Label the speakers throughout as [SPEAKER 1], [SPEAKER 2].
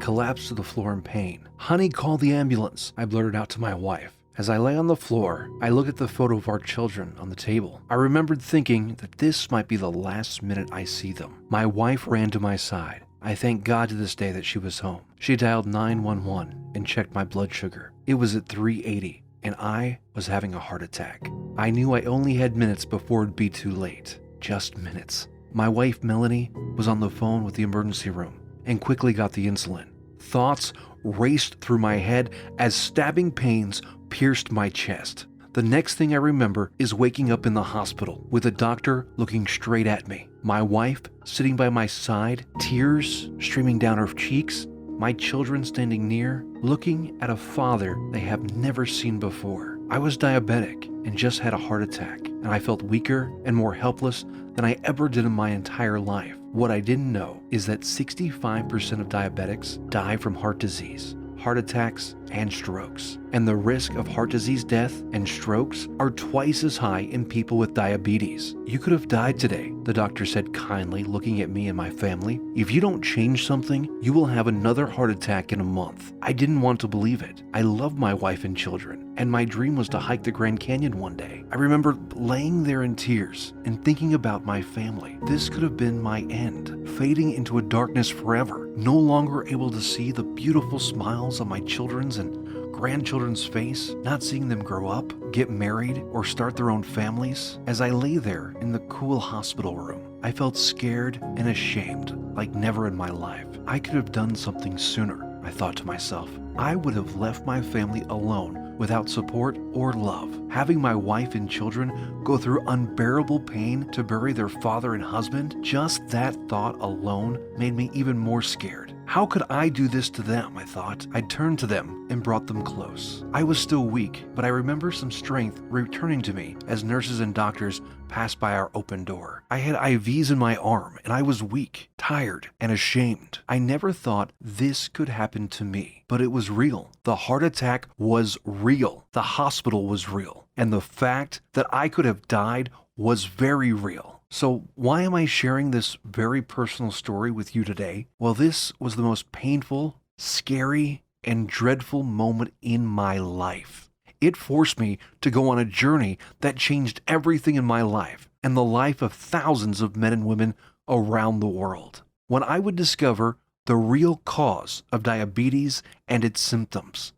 [SPEAKER 1] collapsed to the floor in pain. "Honey, call the ambulance," I blurted out to my wife. As I lay on the floor, I looked at the photo of our children on the table. I remembered thinking that this might be the last minute I see them. My wife ran to my side. I thank God to this day that she was home. She dialed 911 and checked my blood sugar. It was at 380, and I was having a heart attack. I knew I only had minutes before it'd be too late. Just minutes. My wife, Melanie, was on the phone with the emergency room and quickly got the insulin. Thoughts raced through my head as stabbing pains pierced my chest. The next thing I remember is waking up in the hospital with a doctor looking straight at me, my wife sitting by my side, tears streaming down her cheeks, my children standing near, looking at a father they have never seen before. I was diabetic and just had a heart attack, and I felt weaker and more helpless than I ever did in my entire life. What I didn't know is that 65% of diabetics die from heart disease, heart attacks, and strokes. And the risk of heart disease death and strokes are twice as high in people with diabetes. "You could have died today," the doctor said kindly, looking at me and my family. "If you don't change something, you will have another heart attack in a month." I didn't want to believe it. I love my wife and children, and my dream was to hike the Grand Canyon one day. I remember laying there in tears and thinking about my family. This could have been my end, fading into a darkness forever, no longer able to see the beautiful smiles on my children's and grandchildren's face, not seeing them grow up, get married, or start their own families. As I lay there in the cool hospital room, I felt scared and ashamed like never in my life. I could have done something sooner, I thought to myself. I would have left my family alone without support or love. Having my wife and children go through unbearable pain to bury their father and husband, just that thought alone made me even more scared. How could I do this to them, I thought. I turned to them and brought them close. I was still weak, but I remember some strength returning to me as nurses and doctors passed by our open door. I had IVs in my arm, and I was weak, tired, and ashamed. I never thought this could happen to me, but it was real. The heart attack was real. The hospital was real. And the fact that I could have died was very real. So why am I sharing this very personal story with you today? Well, this was the most painful, scary, and dreadful moment in my life. It forced me to go on a journey that changed everything in my life and the life of thousands of men and women around the world. When I would discover the real cause of diabetes and its symptoms,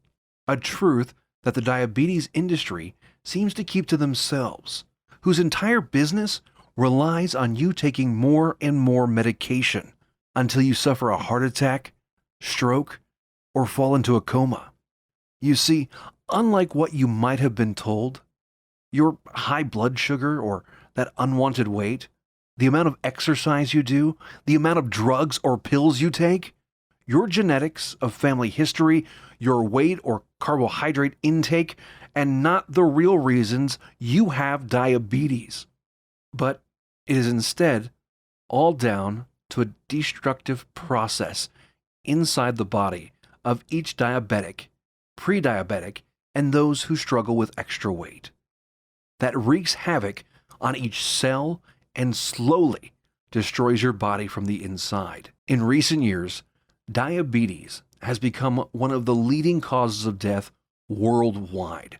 [SPEAKER 1] a truth that the diabetes industry seems to keep to themselves, whose entire business relies on you taking more and more medication until you suffer a heart attack, stroke, or fall into a coma. You see, unlike what you might have been told, your high blood sugar or that unwanted weight, the amount of exercise you do, the amount of drugs or pills you take, your genetics of family history, your weight or carbohydrate intake, and not the real reasons you have diabetes. But it is instead all down to a destructive process inside the body of each diabetic, pre-diabetic, and those who struggle with extra weight that wreaks havoc on each cell and slowly destroys your body from the inside. In recent years, diabetes has become one of the leading causes of death worldwide.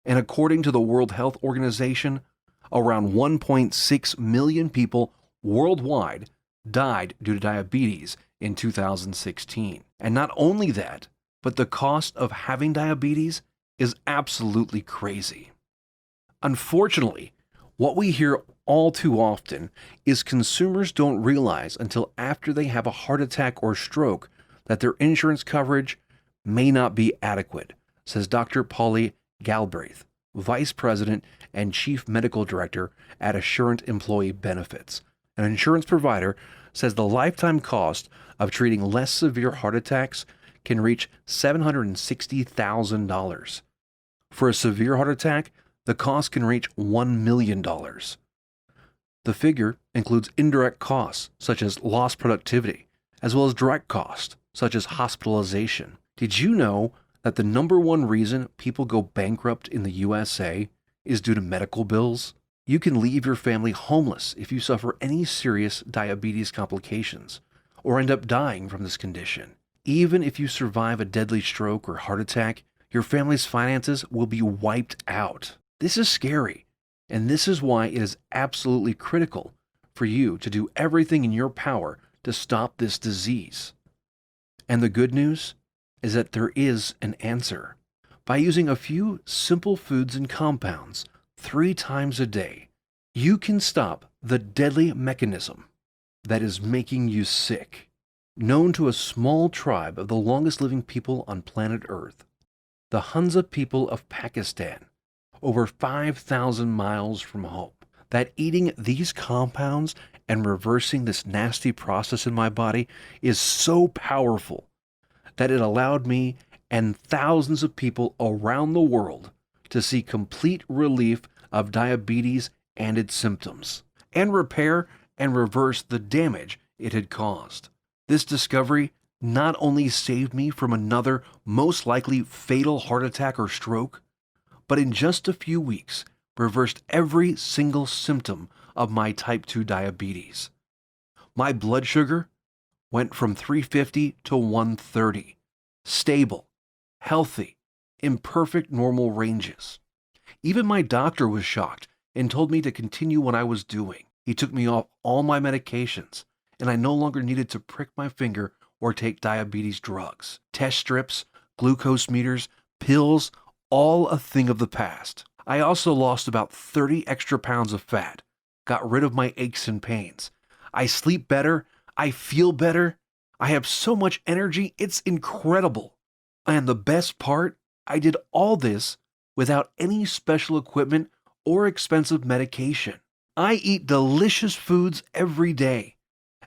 [SPEAKER 1] And according to the World Health Organization, around 1.6 million people worldwide died due to diabetes in 2016. And not only that, but the cost of having diabetes is absolutely crazy. Unfortunately, what we hear all too often is consumers don't realize until after they have a heart attack or stroke that their insurance coverage may not be adequate, says Dr. Polly Galbraith, Vice President and Chief Medical Director at Assurant Employee Benefits. An insurance provider says the lifetime cost of treating less severe heart attacks can reach $760,000. For a severe heart attack, the cost can reach $1 million. The figure includes indirect costs, such as lost productivity, as well as direct costs, such as hospitalization. Did you know that the number one reason people go bankrupt in the USA is due to medical bills? You can leave your family homeless if you suffer any serious diabetes complications or end up dying from this condition. Even if you survive a deadly stroke or heart attack, your family's finances will be wiped out. This is scary, and this is why it is absolutely critical for you to do everything in your power to stop this disease. And the good news is that there is an answer. By using a few simple foods and compounds 3 times a day, you can stop the deadly mechanism that is making you sick. Known to a small tribe of the longest living people on planet Earth, the Hunza people of Pakistan, over 5,000 miles from home, that eating these compounds and reversing this nasty process in my body is so powerful that it allowed me and thousands of people around the world to see complete relief of diabetes and its symptoms, and repair and reverse the damage it had caused. This discovery not only saved me from another most likely fatal heart attack or stroke, but in just a few weeks reversed every single symptom of my type 2 diabetes. My blood sugar went from 350 to 130, stable, healthy, in perfect normal ranges. Even my doctor was shocked and told me to continue what I was doing. He took me off all my medications, and I no longer needed to prick my finger or take diabetes drugs. Test strips, glucose meters, pills, all a thing of the past. I also lost about 30 extra pounds of fat, got rid of my aches and pains. I sleep better, I feel better, I have so much energy, it's incredible. And the best part, I did all this without any special equipment or expensive medication. I eat delicious foods every day,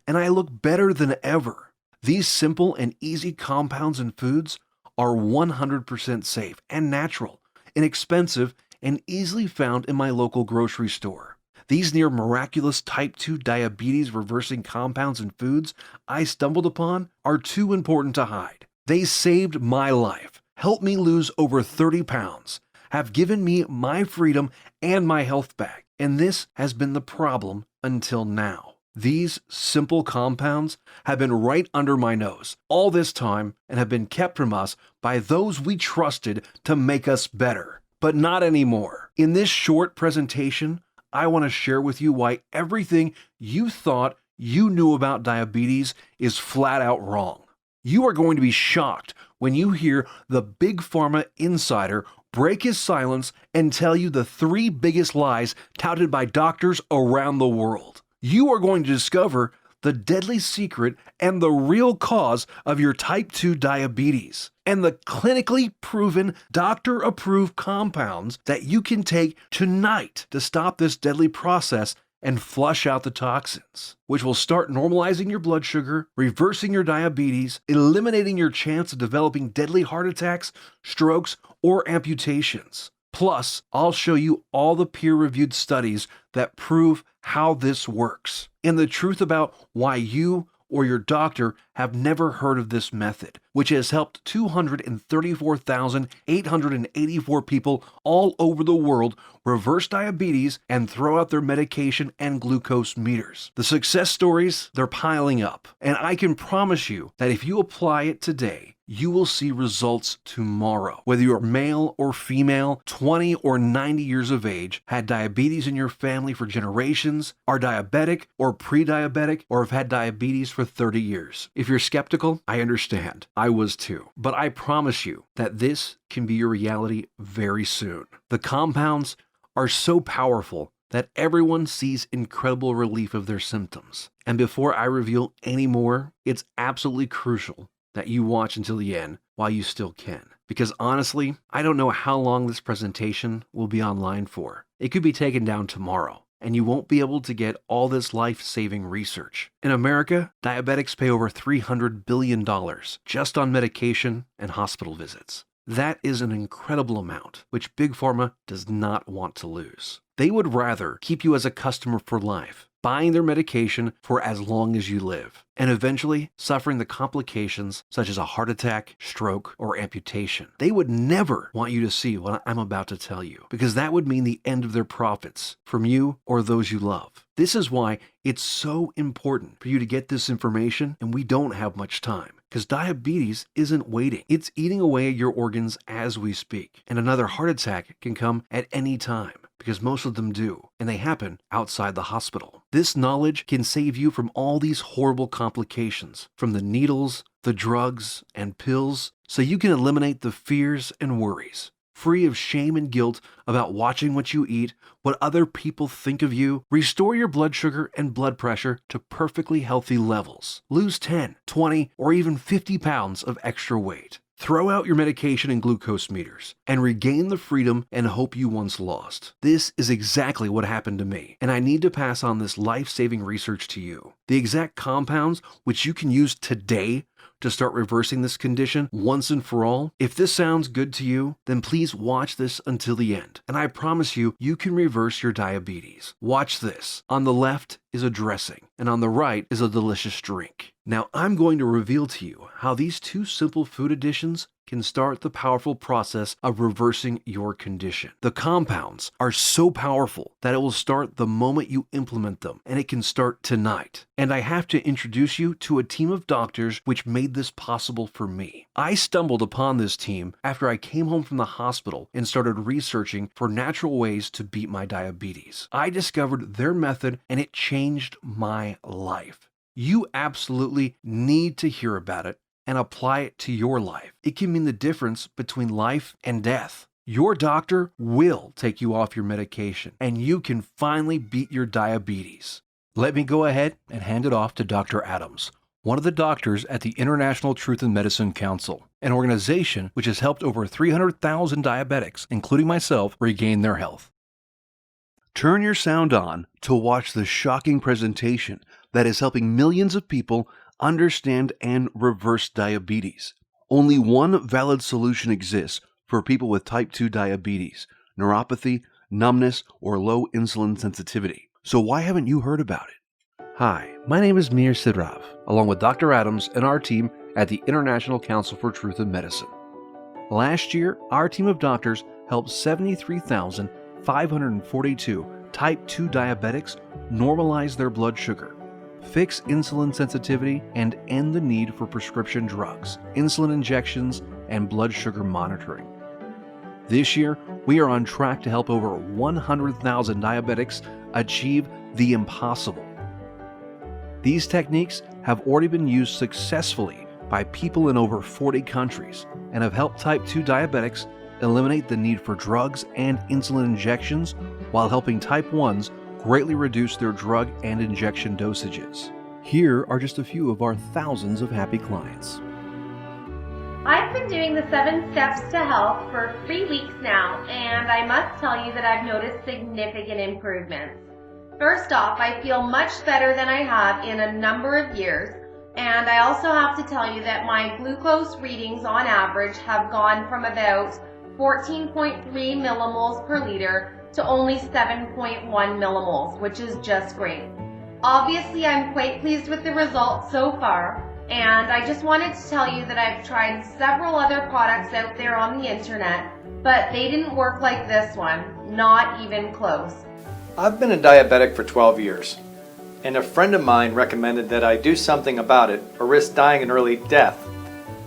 [SPEAKER 1] and I look better than ever. These simple and easy compounds and foods are 100% safe and natural, inexpensive, and easily found in my local grocery store. These near miraculous type 2 diabetes reversing compounds and foods I stumbled upon are too important to hide. They saved my life, helped me lose over 30 pounds, have given me my freedom and my health back, and this has been the problem until now. These simple compounds have been right under my nose all this time and have been kept from us by those we trusted to make us better. But not anymore. In this short presentation, I want to share with you why everything you thought you knew about diabetes is flat out wrong. You are going to be shocked when you hear the Big Pharma insider break his silence and tell you the 3 biggest lies touted by doctors around the world. You are going to discover the deadly secret and the real cause of your type 2 diabetes, and the clinically proven doctor-approved compounds that you can take tonight to stop this deadly process and flush out the toxins, which will start normalizing your blood sugar, reversing your diabetes, eliminating your chance of developing deadly heart attacks, strokes, or amputations. Plus, I'll show you all the peer-reviewed studies that prove how this works, and the truth about why you or your doctor have never heard of this method, which has helped 234,884 people all over the world reverse diabetes and throw out their medication and glucose meters. The success stories, they're piling up, and I can promise you that if you apply it today, you will see results tomorrow. Whether you're male or female, 20 or 90 years of age, had diabetes in your family for generations, are diabetic or pre-diabetic, or have had diabetes for 30 years. If you're skeptical, I understand. I was too. But I promise you that this can be your reality very soon. The compounds are so powerful that everyone sees incredible relief of their symptoms. And before I reveal any more, it's absolutely crucial that you watch until the end while you still can. Because honestly, I don't know how long this presentation will be online for. It could be taken down tomorrow, and you won't be able to get all this life-saving research. In America, diabetics pay over $300 billion just on medication and hospital visits. That is an incredible amount, which Big Pharma does not want to lose. They would rather keep you as a customer for life, buying their medication for as long as you live, and eventually suffering the complications such as a heart attack, stroke, or amputation. They would never want you to see what I'm about to tell you, because that would mean the end of their profits from you or those you love. This is why it's so important for you to get this information, and we don't have much time. because diabetes isn't waiting. It's eating away at your organs as we speak. And another heart attack can come at any time, because most of them do, and they happen outside the hospital. This knowledge can save you from all these horrible complications, from the needles, the drugs, and pills, so you can eliminate the fears and worries. Free of shame and guilt about watching what you eat, what other people think of you, restore your blood sugar and blood pressure to perfectly healthy levels. Lose 10, 20, or even 50 pounds of extra weight. Throw out your medication and glucose meters and regain the freedom and hope you once lost. This is exactly what happened to me, and I need to pass on this life-saving research to you. The exact compounds which you can use today to start reversing this condition once and for all. If this sounds good to you, then please watch this until the end, and I promise you, you can reverse your diabetes. Watch this. On the left is a dressing, and on the right is a delicious drink. Now I'm going to reveal to you how these two simple food additions can start the powerful process of reversing your condition. The compounds are so powerful that it will start the moment you implement them, and it can start tonight. And I have to introduce you to a team of doctors which made this possible for me. I stumbled upon this team after I came home from the hospital and started researching for natural ways to beat my diabetes. I discovered their method, and it changed my life. You absolutely need to hear about it and apply it to your life. It can mean the difference between life and death. Your doctor will take you off your medication, and you can finally beat your diabetes. Let me go ahead and hand it off to Dr. Adams, one of the doctors at the International Truth in Medicine Council, an organization which has helped over 300,000 diabetics, including myself, regain their health. Turn your sound on to watch the shocking presentation that is helping millions of people understand and reverse diabetes. Only one valid solution exists for people with type 2 diabetes, neuropathy, numbness, or low insulin sensitivity. So why haven't you heard about it? Hi, my name is Mir Sidrav, along with Dr. Adams and our team at the International Council for Truth in Medicine. Last year, our team of doctors helped 73,542 type 2 diabetics normalize their blood sugar, fix insulin sensitivity, and end the need for prescription drugs, insulin injections, and blood sugar monitoring. This year, we are on track to help over 100,000 diabetics achieve the impossible. These techniques have already been used successfully by people in over 40 countries and have helped type 2 diabetics eliminate the need for drugs and insulin injections while helping type 1s greatly reduce their drug and injection dosages. Here are just a few of our thousands of happy clients.
[SPEAKER 2] I've been doing the 7 Steps to Health for 3 weeks now, and I must tell you that I've noticed significant improvements. First off, I feel much better than I have in a number of years, and I also have to tell you that my glucose readings on average have gone from about 14.3 millimoles per liter to only 7.1 millimoles, which is just great. Obviously, I'm quite pleased with the results so far, and I just wanted to tell you that I've tried several other products out there on the internet, but they didn't work like this one, not even close.
[SPEAKER 3] I've been a diabetic for 12 years, and a friend of mine recommended that I do something about it or risk dying an early death.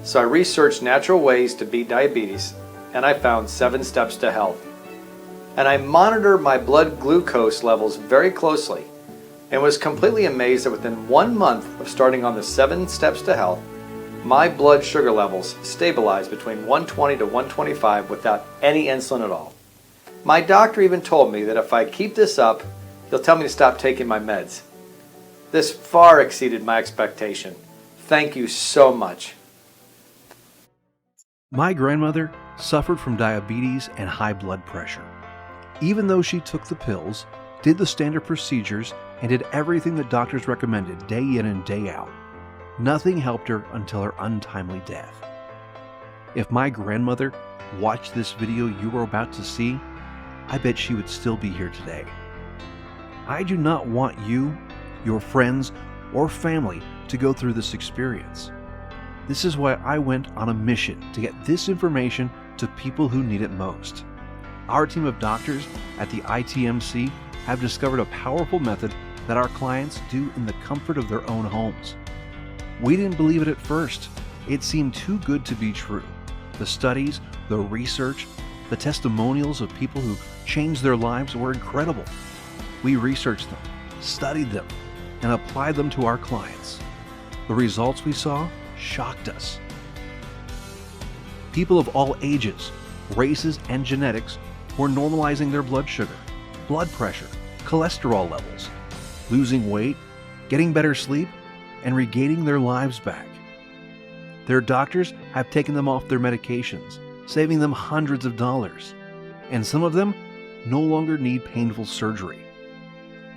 [SPEAKER 3] So I researched natural ways to beat diabetes, and I found 7 Steps to Health. And I monitor my blood glucose levels very closely and was completely amazed that within 1 month of starting on the 7 Steps to Health, my blood sugar levels stabilized between 120 to 125 without any insulin at all. My doctor even told me that if I keep this up, he'll tell me to stop taking my meds. This far exceeded my expectation. Thank you so much.
[SPEAKER 1] My grandmother suffered from diabetes and high blood pressure. Even though she took the pills, did the standard procedures, and did everything that doctors recommended day in and day out, nothing helped her until her untimely death. If my grandmother watched this video you are about to see, I bet she would still be here today. I do not want you, your friends, or family to go through this experience. This is why I went on a mission to get this information to people who need it most. Our team of doctors at the ITMC have discovered a powerful method that our clients do in the comfort of their own homes. We didn't believe it at first, It seemed too good to be true. The studies, the research, the testimonials of people who changed their lives were incredible. We researched them, studied them, and applied them to our clients. The results we saw shocked us. People of all ages, races, and genetics were normalizing their blood sugar, blood pressure, cholesterol levels, losing weight, getting better sleep, and regaining their lives back. Their doctors have taken them off their medications, saving them hundreds of dollars, and some of them no longer need painful surgery.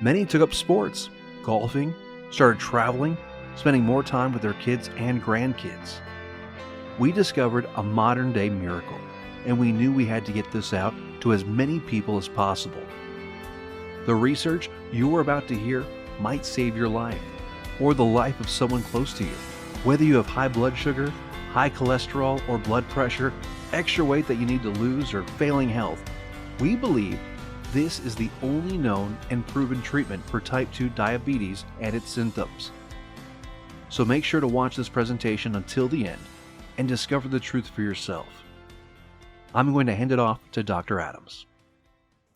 [SPEAKER 1] Many took up sports, golfing, started traveling, spending more time with their kids and grandkids. We discovered a modern-day miracle, and we knew we had to get this out to as many people as possible. The research you are about to hear might save your life, or the life of someone close to you. Whether you have high blood sugar, high cholesterol, or blood pressure, extra weight that you need to lose, or failing health, we believe this is the only known and proven treatment for type 2 diabetes and its symptoms. So make sure to watch this presentation until the end and discover the truth for yourself. I'm going to hand it off to Dr. Adams.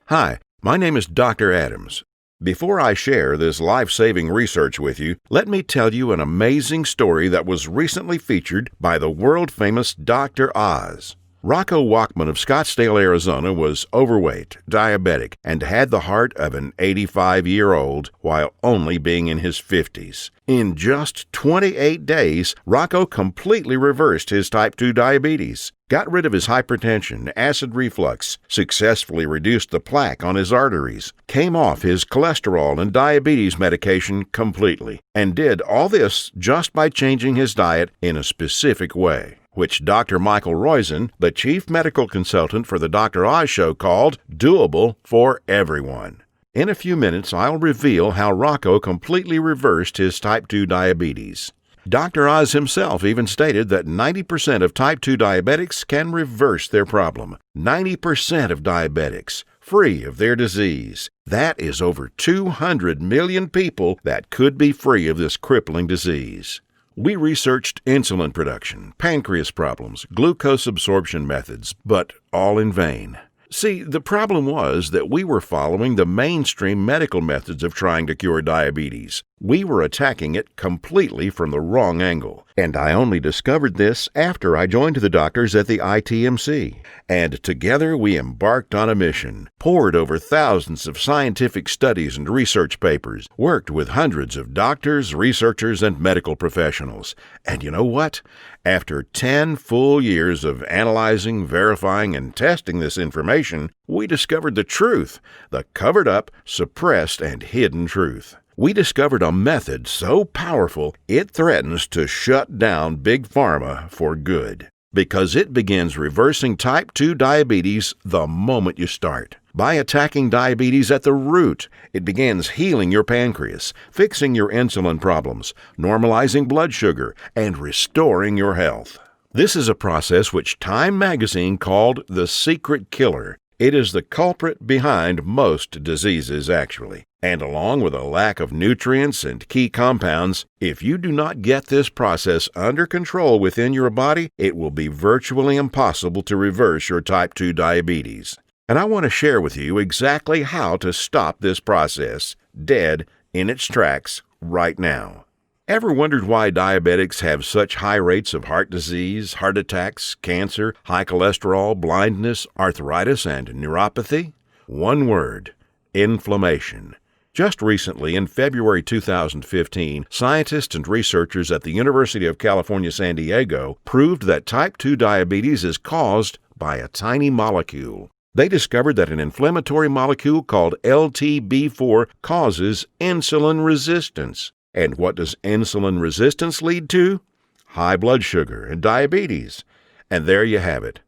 [SPEAKER 4] Hi, my name is Dr. Adams. Before I share this life-saving research with you, let me tell you an amazing story that was recently featured by the world-famous Dr. Oz. Rocco Walkman of Scottsdale, Arizona was overweight, diabetic, and had the heart of an 85-year-old while only being in his 50s. In just 28 days, Rocco completely reversed his type 2 diabetes, got rid of his hypertension, acid reflux, successfully reduced the plaque on his arteries, came off his cholesterol and diabetes medication completely, and did all this just by changing his diet in a specific way, which Dr. Michael Roizen, the chief medical consultant for the Dr. Oz Show, called doable for everyone. In a few minutes, I'll reveal how Rocco completely reversed his type 2 diabetes. Dr. Oz himself even stated that 90% of type 2 diabetics can reverse their problem. 90% of diabetics free of their disease. That is over 200 million people that could be free of this crippling disease. We researched insulin production, pancreas problems, glucose absorption methods, but all in vain. See, the problem was that we were following the mainstream medical methods of trying to cure diabetes. We were attacking it completely from the wrong angle, and I only discovered this after I joined the doctors at the ITMC. And together we embarked on a mission, pored over thousands of scientific studies and research papers, worked with hundreds of doctors, researchers, and medical professionals. And you know what? After 10 full years of analyzing, verifying, and testing this information, we discovered the truth, the covered-up, suppressed, and hidden truth. We discovered a method so powerful it threatens to shut down Big Pharma for good, because it begins reversing type 2 diabetes the moment you start. By attacking diabetes at the root, it begins healing your pancreas, fixing your insulin problems, normalizing blood sugar, and restoring your health. This is a process which Time magazine called the secret killer. It is the culprit behind most diseases, actually. And along with a lack of nutrients and key compounds, if you do not get this process under control within your body, it will be virtually impossible to reverse your type 2 diabetes. And I want to share with you exactly how to stop this process dead in its tracks right now. Ever wondered why diabetics have such high rates of heart disease, heart attacks, cancer, high cholesterol, blindness, arthritis, and neuropathy? One word: inflammation. Just recently, in February 2015, scientists and researchers at the University of California, San Diego proved that type 2 diabetes is caused by a tiny molecule. They discovered that an inflammatory molecule called LTB4 causes insulin resistance. And what does insulin resistance lead to? High blood sugar and diabetes. And there you have it.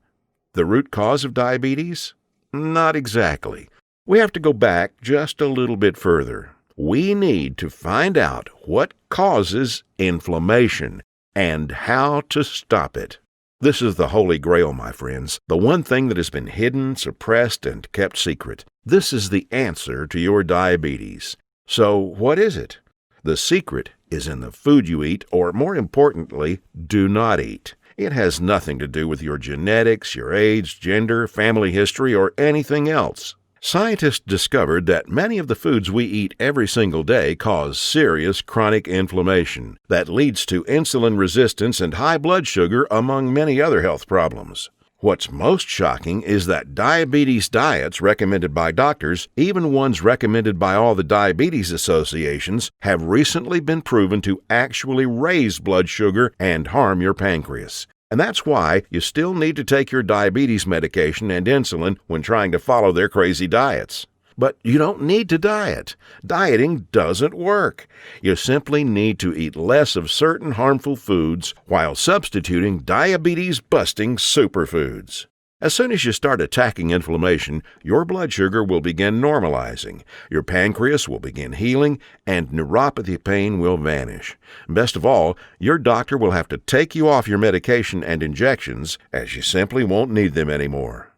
[SPEAKER 4] The root cause of diabetes? Not exactly. We have to go back just a little bit further. We need to find out what causes inflammation and how to stop it. This is the Holy Grail, my friends, the one thing that has been hidden, suppressed, and kept secret. This is the answer to your diabetes. So what is it? The secret is in the food you eat, or more importantly, do not eat. It has nothing to do with your genetics, your age, gender, family history, or anything else. Scientists discovered that many of the foods we eat every single day cause serious chronic inflammation that leads to insulin resistance and high blood sugar, among many other health problems. What's most shocking is that diabetes diets recommended by doctors, even ones recommended by all the diabetes associations, have recently been proven to actually raise blood sugar and harm your pancreas. And that's why you still need to take your diabetes medication and insulin when trying to follow their crazy diets. But you don't need to diet. Dieting doesn't work. You simply need to eat less of certain harmful foods while substituting diabetes-busting superfoods. As soon as you start attacking inflammation, your blood sugar will begin normalizing, your pancreas will begin healing, and neuropathy pain will vanish. Best of all, your doctor will have to take you off your medication and injections, as you simply won't need them anymore.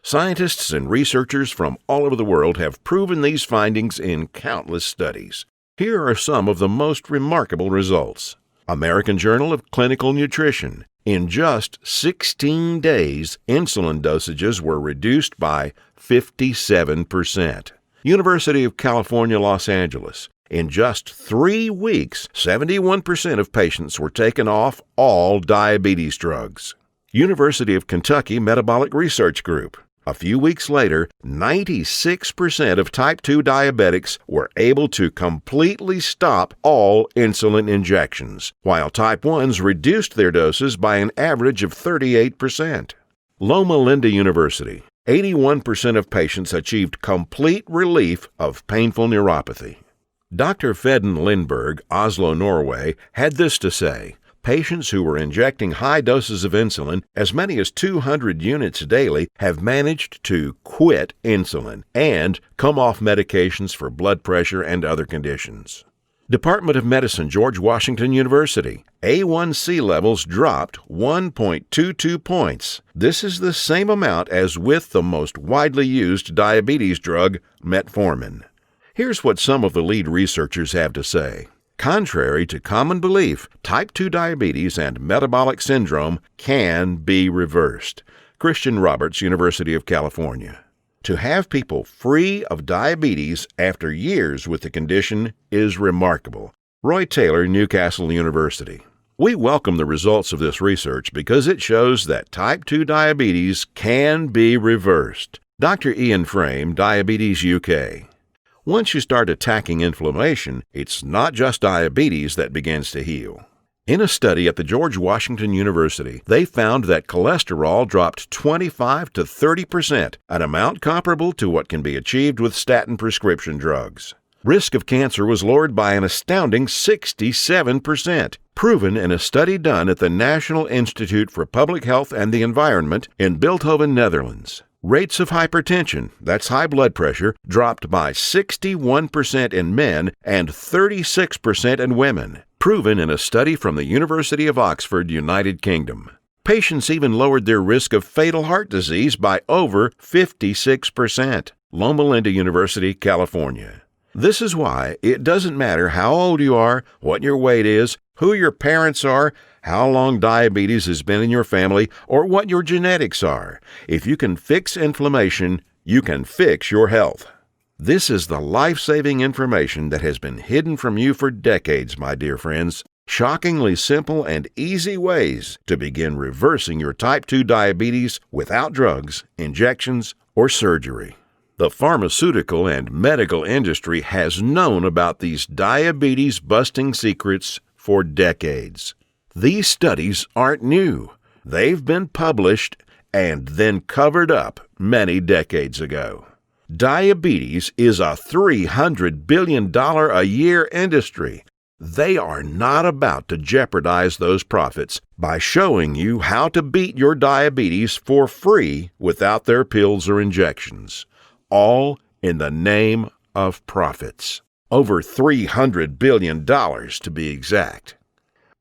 [SPEAKER 4] Scientists and researchers from all over the world have proven these findings in countless studies. Here are some of the most remarkable results. American Journal of Clinical Nutrition. In just 16 days, insulin dosages were reduced by 57%. University of California, Los Angeles. In just 3 weeks, 71% of patients were taken off all diabetes drugs. University of Kentucky Metabolic Research Group. A few weeks later, 96% of type 2 diabetics were able to completely stop all insulin injections, while type 1s reduced their doses by an average of 38%. Loma Linda University. 81% of patients achieved complete relief of painful neuropathy. Dr. Fedden Lindberg, Oslo, Norway, had this to say: patients who were injecting high doses of insulin, as many as 200 units daily, have managed to quit insulin and come off medications for blood pressure and other conditions. Department of Medicine, George Washington University. A1C levels dropped 1.22 points. This is the same amount as with the most widely used diabetes drug, metformin. Here's what some of the lead researchers have to say. Contrary to common belief, type 2 diabetes and metabolic syndrome can be reversed. Christian Roberts, University of California. To have people free of diabetes after years with the condition is remarkable. Roy Taylor, Newcastle University. We welcome the results of this research because it shows that type 2 diabetes can be reversed. Dr. Ian Frame, Diabetes UK. Once you start attacking inflammation, it's not just diabetes that begins to heal. In a study at the George Washington University, they found that cholesterol dropped 25 to 30%, an amount comparable to what can be achieved with statin prescription drugs. Risk of cancer was lowered by an astounding 67%, proven in a study done at the National Institute for Public Health and the Environment in Bilthoven, Netherlands. Rates of hypertension, that's high blood pressure, dropped by 61% in men and 36% in women, proven in a study from the University of Oxford, United Kingdom. Patients even lowered their risk of fatal heart disease by over 56%. Loma Linda University, California. This is why it doesn't matter how old you are, what your weight is, who your parents are, how long diabetes has been in your family, or what your genetics are. If you can fix inflammation, you can fix your health. This is the life-saving information that has been hidden from you for decades, my dear friends. Shockingly simple and easy ways to begin reversing your type 2 diabetes without drugs, injections, or surgery. The pharmaceutical and medical industry has known about these diabetes-busting secrets for decades. These studies aren't new. They've been published and then covered up many decades ago. Diabetes is a $300 billion a year industry. They are not about to jeopardize those profits by showing you how to beat your diabetes for free without their pills or injections. All in the name of profits. Over $300 billion to be exact.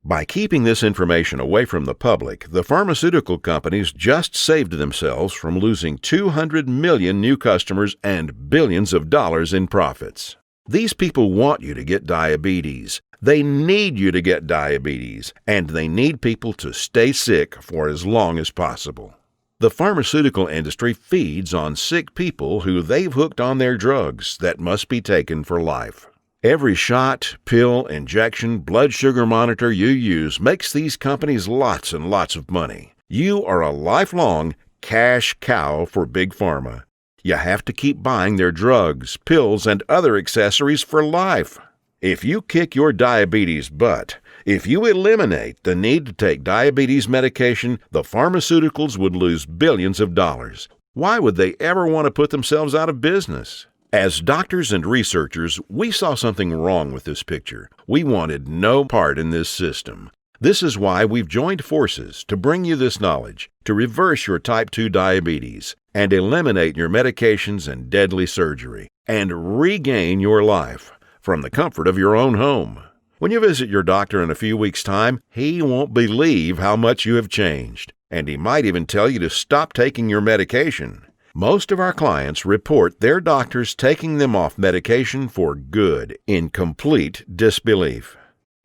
[SPEAKER 4] By keeping this information away from the public, the pharmaceutical companies just saved themselves from losing 200 million new customers and billions of dollars in profits. These people want you to get diabetes. They need you to get diabetes, and they need people to stay sick for as long as possible. The pharmaceutical industry feeds on sick people who they've hooked on their drugs that must be taken for life. Every shot, pill, injection, blood sugar monitor you use makes these companies lots and lots of money. You are a lifelong cash cow for Big Pharma. You have to keep buying their drugs, pills, and other accessories for life. If you kick your diabetes butt, if you eliminate the need to take diabetes medication, the pharmaceuticals would lose billions of dollars. Why would they ever want to put themselves out of business? As doctors and researchers, we saw something wrong with this picture. We wanted no part in this system. This is why we've joined forces to bring you this knowledge, to reverse your type 2 diabetes, and eliminate your medications and deadly surgery, and regain your life from the comfort of your own home. When you visit your doctor in a few weeks' time, he won't believe how much you have changed, and he might even tell you to stop taking your medication. Most of our clients report their doctors taking them off medication for good, in complete disbelief.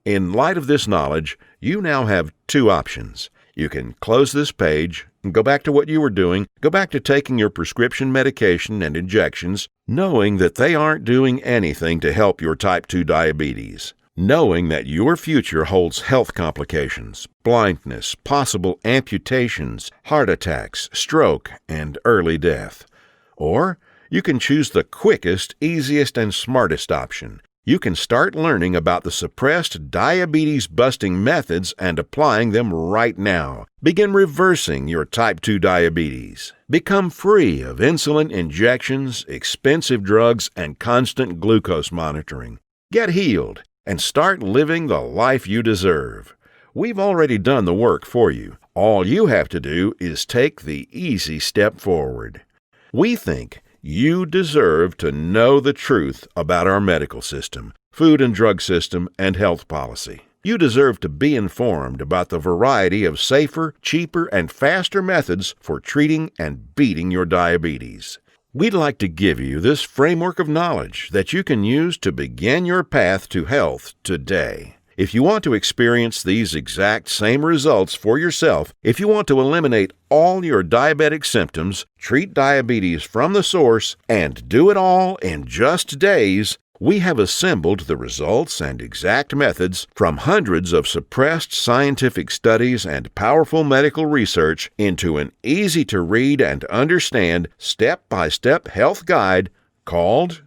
[SPEAKER 4] In light of this knowledge, you now have two options. You can close this page and go back to what you were doing, go back to taking your prescription medication and injections, knowing that they aren't doing anything to help your type 2 diabetes, knowing that your future holds health complications, blindness, possible amputations, heart attacks, stroke, and early death. Or you can choose the quickest, easiest, and smartest option. You can start learning about the suppressed diabetes-busting methods and applying them right now. Begin reversing your type 2 diabetes. Become free of insulin injections, expensive drugs, and constant glucose monitoring. Get healed and start living the life you deserve. We've already done the work for you. All you have to do is take the easy step forward. We think you deserve to know the truth about our medical system, food and drug system, and health policy. You deserve to be informed about the variety of safer, cheaper, and faster methods for treating and beating your diabetes. We'd like to give you this framework of knowledge that you can use to begin your path to health today. If you want to experience these exact same results for yourself, if you want to eliminate all your diabetic symptoms, treat diabetes from the source, and do it all in just days, we have assembled the results and exact methods from hundreds of suppressed scientific studies and powerful medical research into an easy-to-read and understand step-by-step health guide called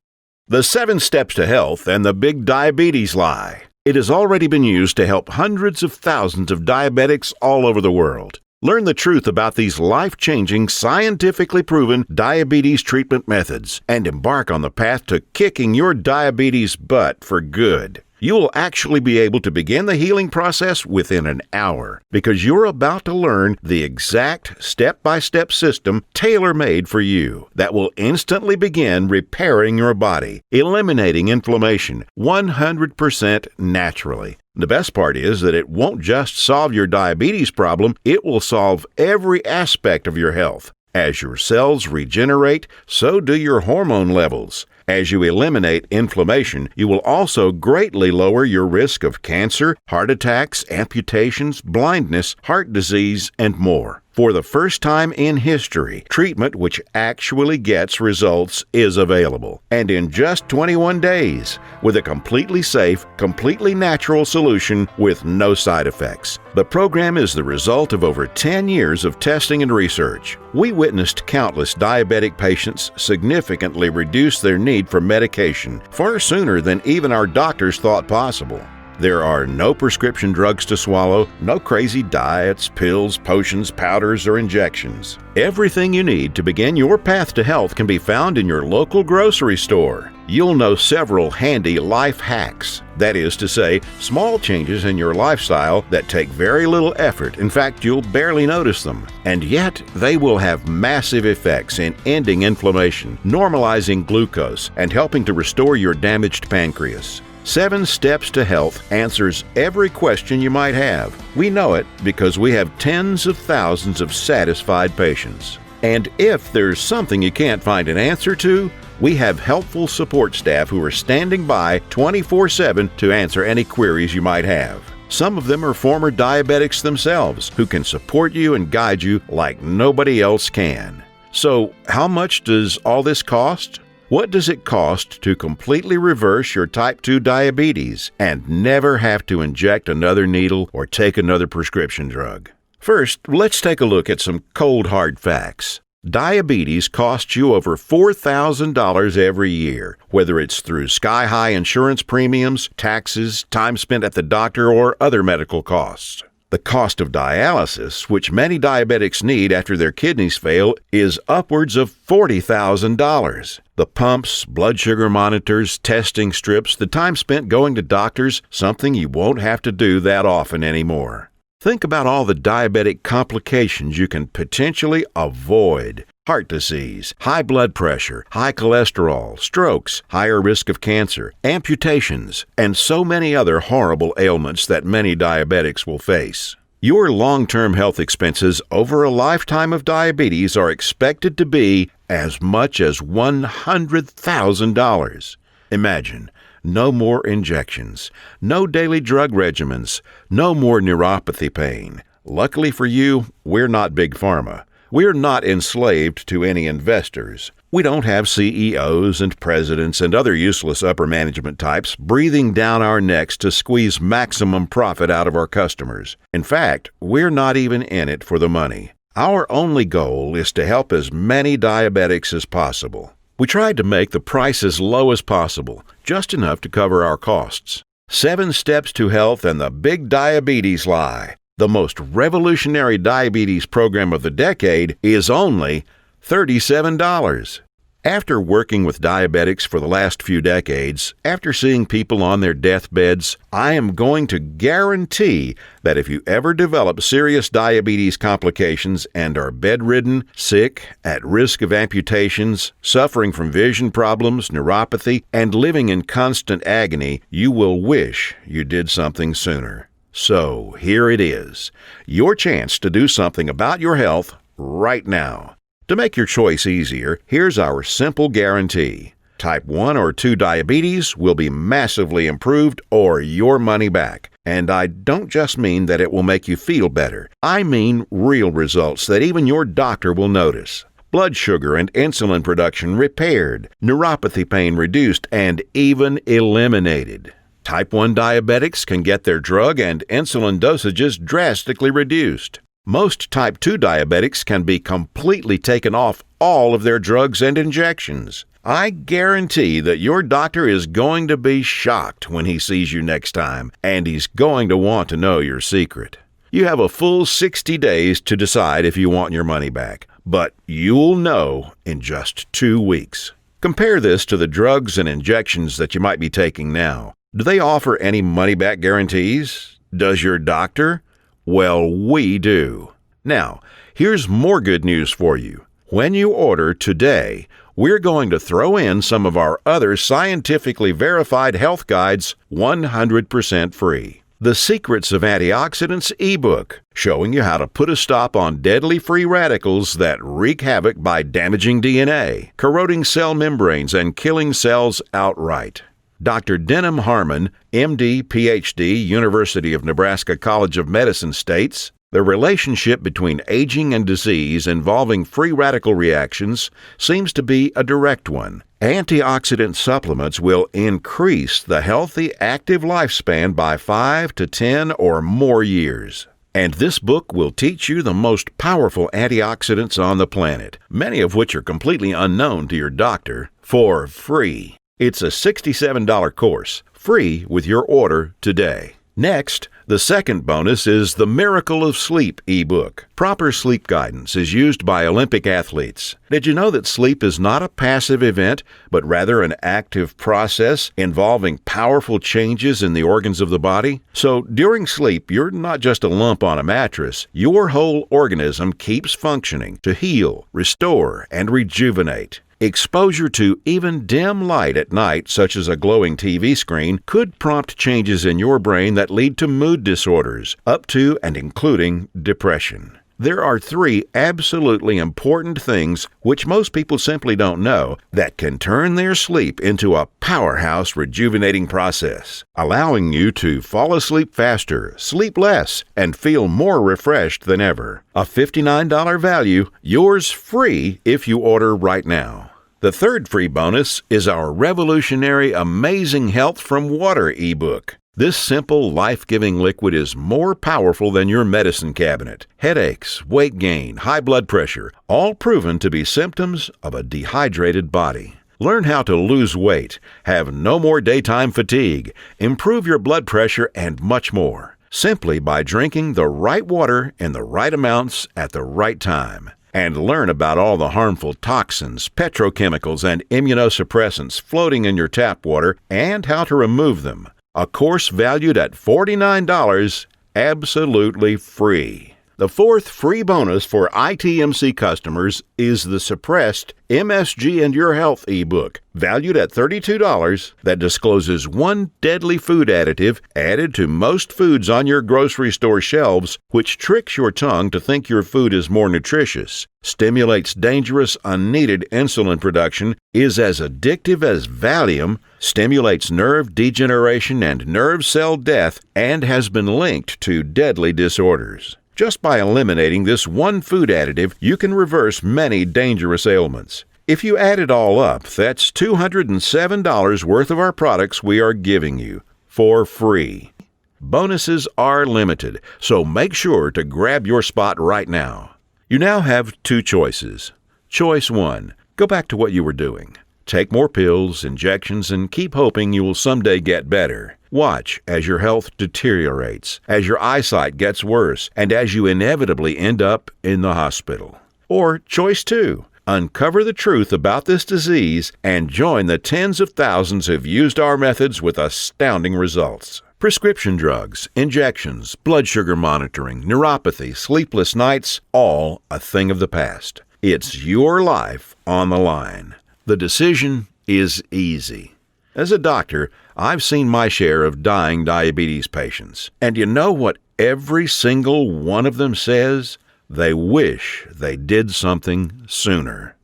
[SPEAKER 4] The 7 Steps to Health and the Big Diabetes Lie. It has already been used to help hundreds of thousands of diabetics all over the world. Learn the truth about these life-changing, scientifically proven diabetes treatment methods and embark on the path to kicking your diabetes butt for good. You will actually be able to begin the healing process within an hour because you're about to learn the exact step-by-step system tailor-made for you that will instantly begin repairing your body, eliminating inflammation 100% naturally. The best part is that it won't just solve your diabetes problem, it will solve every aspect of your health. As your cells regenerate, so do your hormone levels. As you eliminate inflammation, you will also greatly lower your risk of cancer, heart attacks, amputations, blindness, heart disease, and more. For the first time in history, treatment which actually gets results is available, and in just 21 days, with a completely safe, completely natural solution with no side effects. The program is the result of over 10 years of testing and research. We witnessed countless diabetic patients significantly reduce their need for medication far sooner than even our doctors thought possible. There are no prescription drugs to swallow, no crazy diets, pills, potions, powders, or injections. Everything you need to begin your path to health can be found in your local grocery store. You'll know several handy life hacks. That is to say, small changes in your lifestyle that take very little effort. In fact, you'll barely notice them. And yet, they will have massive effects in ending inflammation, normalizing glucose, and helping to restore your damaged pancreas. 7 Steps to Health answers every question you might have. We know it because we have tens of thousands of satisfied patients. And if there's something you can't find an answer to, we have helpful support staff who are standing by 24/7 to answer any queries you might have. Some of them are former diabetics themselves who can support you and guide you like nobody else can. So, how much does all this cost? What does it cost to completely reverse your type 2 diabetes and never have to inject another needle or take another prescription drug? First, let's take a look at some cold hard facts. Diabetes costs you over $4,000 every year, whether it's through sky-high insurance premiums, taxes, time spent at the doctor, or other medical costs. The cost of dialysis, which many diabetics need after their kidneys fail, is upwards of $40,000. The pumps, blood sugar monitors, testing strips, the time spent going to doctors, something you won't have to do that often anymore. Think about all the diabetic complications you can potentially avoid. Heart disease, high blood pressure, high cholesterol, strokes, higher risk of cancer, amputations, and so many other horrible ailments that many diabetics will face. Your long-term health expenses over a lifetime of diabetes are expected to be as much as $100,000. Imagine. No more injections, no daily drug regimens, no more neuropathy pain. Luckily for you, we're not Big Pharma. We're not enslaved to any investors. We don't have CEOs and presidents and other useless upper management types breathing down our necks to squeeze maximum profit out of our customers. In fact, we're not even in it for the money. Our only goal is to help as many diabetics as possible. We tried to make the price as low as possible, just enough to cover our costs. 7 Steps to Health and the Big Diabetes Lie, the most revolutionary diabetes program of the decade, is only $37. After working with diabetics for the last few decades, after seeing people on their deathbeds, I am going to guarantee that if you ever develop serious diabetes complications and are bedridden, sick, at risk of amputations, suffering from vision problems, neuropathy, and living in constant agony, you will wish you did something sooner. So, here it is, your chance to do something about your health right now. To make your choice easier, here's our simple guarantee. Type 1 or 2 diabetes will be massively improved or your money back. And I don't just mean that it will make you feel better. I mean real results that even your doctor will notice. Blood sugar and insulin production repaired, neuropathy pain reduced, and even eliminated. Type 1 diabetics can get their drug and insulin dosages drastically reduced. Most type 2 diabetics can be completely taken off all of their drugs and injections. I guarantee that your doctor is going to be shocked when he sees you next time, and he's going to want to know your secret. You have a full 60 days to decide if you want your money back, but you'll know in just 2 weeks. Compare this to the drugs and injections that you might be taking now. Do they offer any money-back guarantees? Does your doctor? Well, we do. Now, here's more good news for you. When you order today, we're going to throw in some of our other scientifically verified health guides 100% free. The Secrets of Antioxidants ebook, showing you how to put a stop on deadly free radicals that wreak havoc by damaging DNA, corroding cell membranes, and killing cells outright. Dr. Denham Harmon, MD, PhD, University of Nebraska College of Medicine states, the relationship between aging and disease involving free radical reactions seems to be a direct one. Antioxidant supplements will increase the healthy, active lifespan by 5 to 10 or more years. And this book will teach you the most powerful antioxidants on the planet, many of which are completely unknown to your doctor, for free. It's a $67 course, free with your order today. Next, the second bonus is the Miracle of Sleep ebook. Proper sleep guidance is used by Olympic athletes. Did you know that sleep is not a passive event, but rather an active process involving powerful changes in the organs of the body? So during sleep, you're not just a lump on a mattress. Your whole organism keeps functioning to heal, restore, and rejuvenate. Exposure to even dim light at night, such as a glowing TV screen, could prompt changes in your brain that lead to mood disorders, up to and including depression. There are 3 absolutely important things which most people simply don't know that can turn their sleep into a powerhouse rejuvenating process, allowing you to fall asleep faster, sleep less, and feel more refreshed than ever. A $59 value, yours free if you order right now. The third free bonus is our revolutionary Amazing Health from Water ebook. This simple, life-giving liquid is more powerful than your medicine cabinet. Headaches, weight gain, high blood pressure, all proven to be symptoms of a dehydrated body. Learn how to lose weight, have no more daytime fatigue, improve your blood pressure, and much more, simply by drinking the right water in the right amounts at the right time. And learn about all the harmful toxins, petrochemicals, and immunosuppressants floating in your tap water and how to remove them. A course valued at $49, absolutely free. The fourth free bonus for ITMC customers is the suppressed MSG and Your Health ebook, valued at $32, that discloses one deadly food additive added to most foods on your grocery store shelves, which tricks your tongue to think your food is more nutritious, stimulates dangerous, unneeded insulin production, is as addictive as Valium, stimulates nerve degeneration and nerve cell death, and has been linked to deadly disorders. Just by eliminating this one food additive, you can reverse many dangerous ailments. If you add it all up, that's $207 worth of our products we are giving you for free. Bonuses are limited, so make sure to grab your spot right now. You now have 2 choices. Choice 1, go back to what you were doing. Take more pills, injections, and keep hoping you will someday get better. Watch as your health deteriorates, as your eyesight gets worse, and as you inevitably end up in the hospital. Or choice 2, uncover the truth about this disease and join the tens of thousands who've used our methods with astounding results. Prescription drugs, injections, blood sugar monitoring, neuropathy, sleepless nights, all a thing of the past. It's your life on the line. The decision is easy. As a doctor, I've seen my share of dying diabetes patients. And you know what every single one of them says? They wish they did something sooner.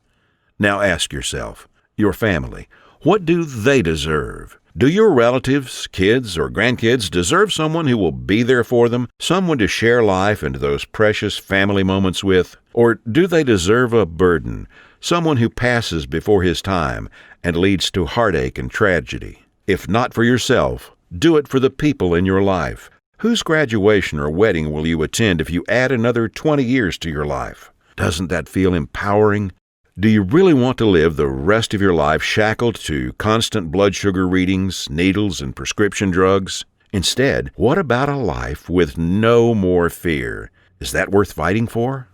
[SPEAKER 4] Now ask yourself, your family, what do they deserve? Do your relatives, kids, or grandkids deserve someone who will be there for them, someone to share life and those precious family moments with? Or do they deserve a burden, someone who passes before his time and leads to heartache and tragedy? If not for yourself, do it for the people in your life. Whose graduation or wedding will you attend if you add another 20 years to your life? Doesn't that feel empowering? Do you really want to live the rest of your life shackled to constant blood sugar readings, needles, and prescription drugs? Instead, what about a life with no more fear? Is that worth fighting for?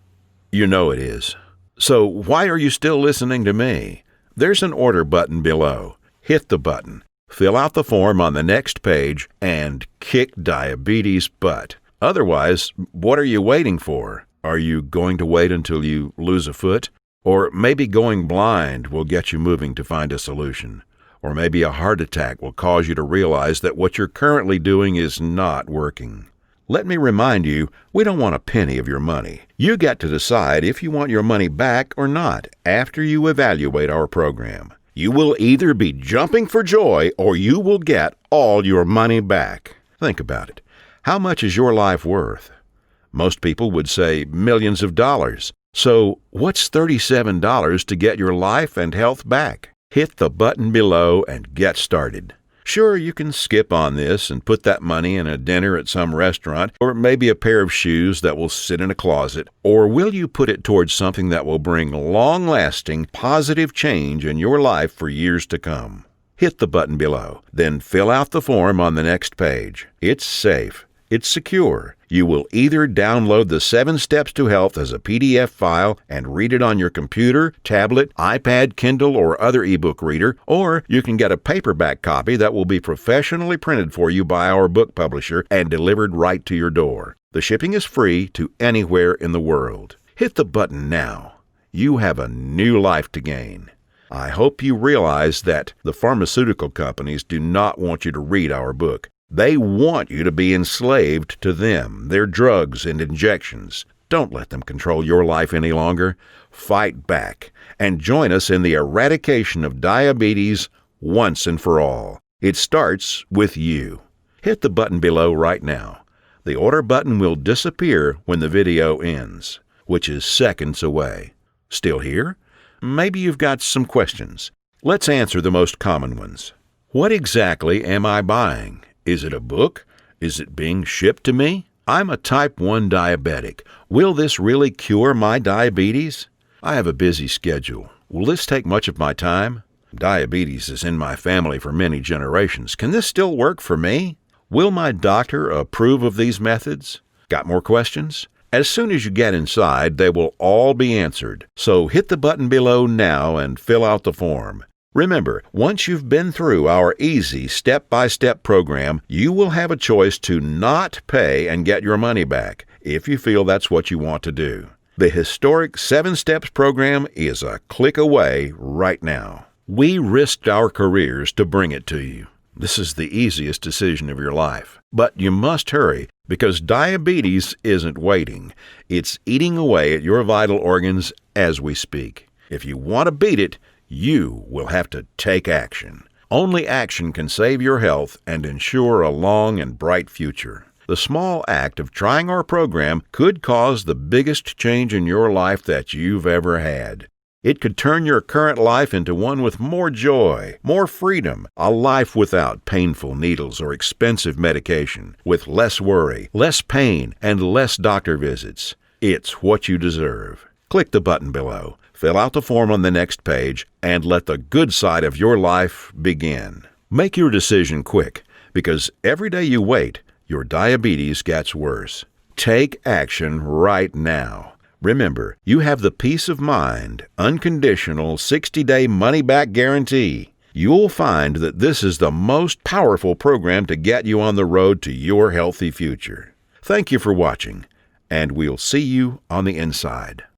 [SPEAKER 4] You know it is. So why are you still listening to me? There's an order button below. Hit the button, fill out the form on the next page, and kick diabetes butt. Otherwise, what are you waiting for? Are you going to wait until you lose a foot? Or maybe going blind will get you moving to find a solution. Or maybe a heart attack will cause you to realize that what you're currently doing is not working. Let me remind you, we don't want a penny of your money. You get to decide if you want your money back or not after you evaluate our program. You will either be jumping for joy or you will get all your money back. Think about it. How much is your life worth? Most people would say millions of dollars. So what's $37 to get your life and health back? Hit the button below and get started. Sure, you can skip on this and put that money in a dinner at some restaurant, or maybe a pair of shoes that will sit in a closet. Or will you put it towards something that will bring long-lasting, positive change in your life for years to come? Hit the button below, then fill out the form on the next page. It's safe. It's secure. You will either download the 7 Steps to Health as a PDF file and read it on your computer, tablet, iPad, Kindle, or other ebook reader, or you can get a paperback copy that will be professionally printed for you by our book publisher and delivered right to your door. The shipping is free to anywhere in the world. Hit the button now. You have a new life to gain. I hope you realize that the pharmaceutical companies do not want you to read our book. They want you to be enslaved to them, their drugs and injections. Don't let them control your life any longer. Fight back and join us in the eradication of diabetes once and for all. It starts with you. Hit the button below right now. The order button will disappear when the video ends, which is seconds away. Still here? Maybe you've got some questions. Let's answer the most common ones. What exactly am I buying? Is it a book? Is it being shipped to me? I'm a type 1 diabetic. Will this really cure my diabetes? I have a busy schedule. Will this take much of my time? Diabetes is in my family for many generations. Can this still work for me? Will my doctor approve of these methods? Got more questions? As soon as you get inside, they will all be answered. So hit the button below now and fill out the form. Remember, once you've been through our easy step-by-step program, you will have a choice to not pay and get your money back, if you feel that's what you want to do. The historic 7 Steps program is a click away right now. We risked our careers to bring it to you. This is the easiest decision of your life. But you must hurry, because diabetes isn't waiting. It's eating away at your vital organs as we speak. If you want to beat it, you will have to take action. Only action can save your health and ensure a long and bright future. The small act of trying our program could cause the biggest change in your life that you've ever had. It could turn your current life into one with more joy, more freedom, a life without painful needles or expensive medication, with less worry, less pain, and less doctor visits. It's what you deserve. Click the button below, fill out the form on the next page, and let the good side of your life begin. Make your decision quick, because every day you wait, your diabetes gets worse. Take action right now. Remember, you have the peace of mind, unconditional 60-day money-back guarantee. You'll find that this is the most powerful program to get you on the road to your healthy future. Thank you for watching, and we'll see you on the inside.